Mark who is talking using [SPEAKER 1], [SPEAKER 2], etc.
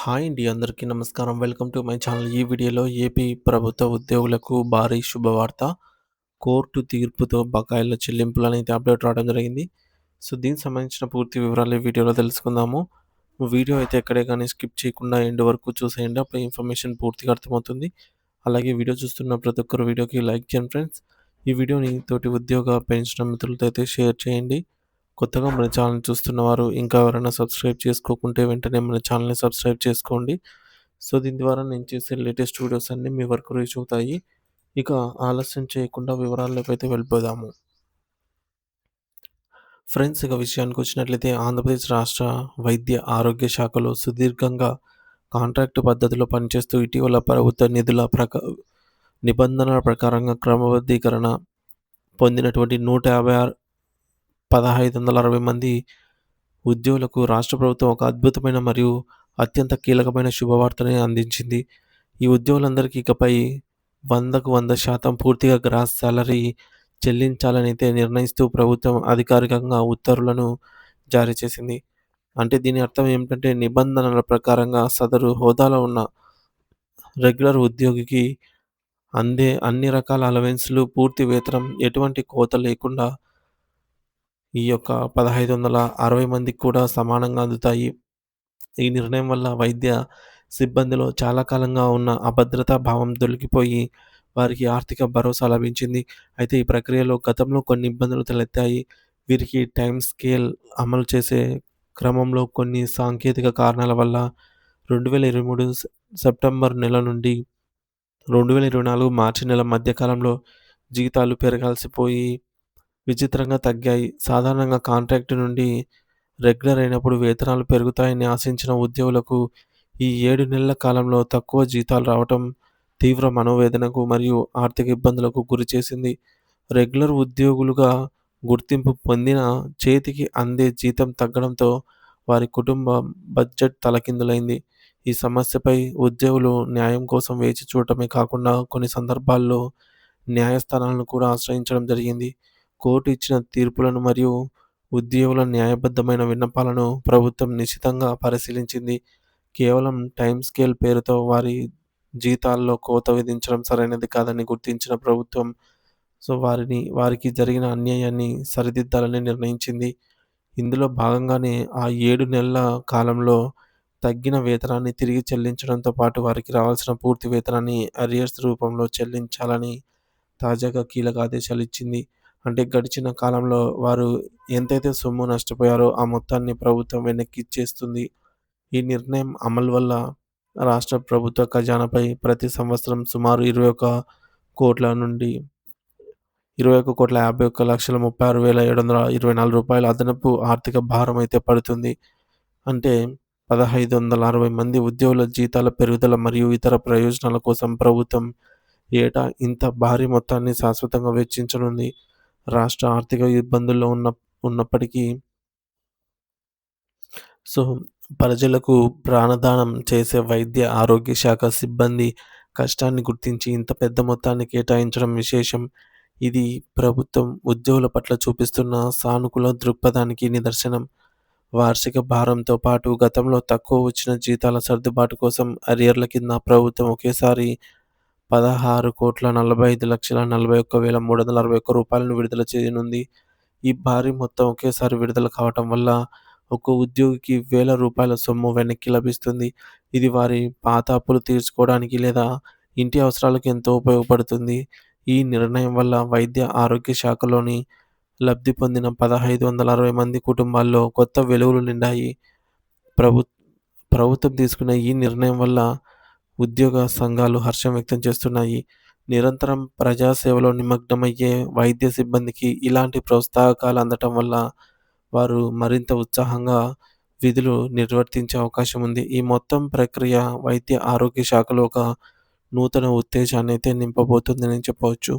[SPEAKER 1] Hi అండి. అందరికీ నమస్కారం. Welcome to my channel. ఈ వీడియోలో ఏపీ ప్రభుత్వ ఉద్యోగులకు భారీ శుభవార్త. కోర్టు తీర్పుతో బకాయిల చెల్లింపులనైతే అప్డేట్ రావడం జరిగింది. దీనికి సంబంధించిన పూర్తి వివరాలు ఈ వీడియోలో తెలుసుకుందాము. వీడియో అయితే ఎక్కడే గాని స్కిప్ చేయకుండా ఎండ్ వరకు చూసేయండి. అప్పుడు ఇన్ఫర్మేషన్ పూర్తిగా అర్థమవుతుంది. అలాగే వీడియో చూస్తున్న ప్రతి ఒక్కరు వీడియోకి లైక్ చేయండి ఫ్రెండ్స్. ఈ వీడియోని తోటి ఉద్యోగ పెన్షన్ మిత్రులతో అయితే షేర్ చేయండి. కొత్తగా మన ఛానల్ చూస్తున్నవారు ఇంకా ఎవరైనా సబ్స్క్రైబ్ చేసుకోకుంటే వెంటనే మన ఛానల్‌ని సబ్స్క్రైబ్ చేసుకోండి. దీని ద్వారా నేను చేసే లేటెస్ట్ వీడియోస్ అన్నీ మీ వరకు రీచ్ అవుతాయి. ఇక ఆలస్యం చేయకుండా వివరాల్లోకైతే వెళ్ళిపోదాము. ఫ్రెండ్స్, ఇక విషయానికొచ్చినట్లయితే ఆంధ్రప్రదేశ్ రాష్ట్ర వైద్య ఆరోగ్య శాఖలో సుదీర్ఘంగా కాంట్రాక్ట్ పద్ధతిలో పనిచేస్తూ ఇటీవల ప్రభుత్వ నిబంధనల ప్రకారంగా క్రమబద్ధీకరణ పొందినటువంటి 1,560 మంది ఉద్యోగులకు రాష్ట్ర ప్రభుత్వం ఒక అద్భుతమైన మరియు అత్యంత కీలకమైన శుభవార్తని అందించింది. ఈ ఉద్యోగులందరికీ ఇకపై 100కు 100% పూర్తిగా గ్రాస్ సాలరీ చెల్లించాలనైతే నిర్ణయిస్తూ ప్రభుత్వం అధికారికంగా ఉత్తర్వులను జారీ చేసింది. అంటే దీని అర్థం ఏమిటంటే నిబంధనల ప్రకారంగా సదరు హోదాలో ఉన్న రెగ్యులర్ ఉద్యోగికి అందే అన్ని రకాల అలవెన్స్‌లు, పూర్తి వేతనం ఎటువంటి కోత లేకుండా ఈ యొక్క 1560 మందికి కూడా సమానంగా అందుతాయి. ఈ నిర్ణయం వల్ల వైద్య సిబ్బందిలో చాలా కాలంగా ఉన్న అభద్రతా భావం తొలగిపోయి వారికి ఆర్థిక భరోసా లభించింది. అయితే ఈ ప్రక్రియలో గతంలో కొన్ని ఇబ్బందులు తలెత్తాయి. వీరికి టైమ్ స్కేల్ అమలు చేసే క్రమంలో కొన్ని సాంకేతిక కారణాల వల్ల 2023 సెప్టెంబర్ నెల నుండి 2024 మార్చి నెల మధ్య కాలంలో జీతాలు పెరగాల్సిపోయి విచిత్రంగా తగ్గాయి. సాధారణంగా కాంట్రాక్ట్ నుండి రెగ్యులర్ అయినప్పుడు వేతనాలు పెరుగుతాయని ఆశించిన ఉద్యోగులకు ఈ 7 నెలల కాలంలో తక్కువ జీతాలు రావటం తీవ్ర మనోవేదనకు మరియు ఆర్థిక ఇబ్బందులకు గురిచేసింది. రెగ్యులర్ ఉద్యోగులుగా గుర్తింపు పొందిన చేతికి అందే జీతం తగ్గడంతో వారి కుటుంబ బడ్జెట్ తలకిందులైంది. ఈ సమస్యపై ఉద్యోగులు న్యాయం కోసం వేచి చూడటమే కాకుండా కొన్ని సందర్భాల్లో న్యాయస్థానాలను కూడా ఆశ్రయించడం జరిగింది. కోర్టు ఇచ్చిన తీర్పులను మరియు ఉద్యోగుల న్యాయబద్ధమైన విన్నపాలను ప్రభుత్వం నిశితంగా పరిశీలించింది. కేవలం టైమ్ స్కేల్ పేరుతో వారి జీతాల్లో కోత విధించడం సరైనది కాదని గుర్తించిన ప్రభుత్వం వారికి జరిగిన అన్యాయాన్ని సరిదిద్దాలని నిర్ణయించింది. ఇందులో భాగంగానే ఆ 7 నెలల కాలంలో తగ్గిన వేతనాన్ని తిరిగి చెల్లించడంతో పాటు వారికి రావాల్సిన పూర్తి వేతనాన్ని అరియర్స్ రూపంలో చెల్లించాలని తాజాగా కీలక ఆదేశాలిచ్చింది. అంటే గడిచిన కాలంలో వారు ఎంతైతే సొమ్ము నష్టపోయారో ఆ మొత్తాన్ని ప్రభుత్వం వెనక్కి ఇచ్చేస్తుంది. ఈ నిర్ణయం అమలు వల్ల రాష్ట్ర ప్రభుత్వ ఖజానాపై ప్రతి సంవత్సరం సుమారు 21 నుండి రూ. 21,51,36,724 అదనపు ఆర్థిక భారం అయితే పడుతుంది. అంటే 1560 మంది ఉద్యోగుల జీతాల పెరుగుదల మరియు ఇతర ప్రయోజనాల కోసం ప్రభుత్వం ఏటా ఇంత భారీ మొత్తాన్ని శాశ్వతంగా వెచ్చించనుంది. రాష్ట్ర ఆర్థిక ఇబ్బందుల్లో ఉన్నప్పటికీ సో, ప్రజలకు ప్రాణదానం చేసే వైద్య ఆరోగ్య శాఖ సిబ్బంది కష్టాన్ని గుర్తించి ఇంత పెద్ద మొత్తాన్ని కేటాయించడం విశేషం. ఇది ప్రభుత్వం ఉద్యోగుల పట్ల చూపిస్తున్న సానుకూల దృక్పథానికి నిదర్శనం. వార్షిక భారంతో పాటు గతంలో తక్కువ వచ్చిన జీతాల సర్దుబాటు కోసం అరియర్ల కింద ప్రభుత్వం ఒకేసారి రూ. 16,45,41,361 విడుదల చేయనుంది. ఈ భారీ మొత్తం ఒకేసారి విడుదల కావటం వల్ల ఒక్కో ఉద్యోగికి రూ. సొమ్ము వెనక్కి లభిస్తుంది. ఇది వారి పాత అప్పులు తీర్చుకోవడానికి లేదా ఇంటి అవసరాలకు ఎంతో ఉపయోగపడుతుంది. ఈ నిర్ణయం వల్ల వైద్య ఆరోగ్య శాఖలోని లబ్ధి పొందిన 1560 మంది కుటుంబాల్లో కొత్త వెలుగులు నిండాయి. ప్రభు ప్రభుత్వం తీసుకున్న ఈ నిర్ణయం వల్ల ఉద్యోగ సంఘాలు హర్షం వ్యక్తం చేస్తున్నాయి. నిరంతరం ప్రజాసేవలో నిమగ్నమయ్యే వైద్య సిబ్బందికి ఇలాంటి ప్రోత్సాహకాలు అందటం వల్ల వారు మరింత ఉత్సాహంగా విధులు నిర్వర్తించే అవకాశం ఉంది. ఈ మొత్తం ప్రక్రియ వైద్య ఆరోగ్య శాఖలో ఒక నూతన ఉత్తేజాన్ని అయితే నింపబోతుందని చెప్పవచ్చు.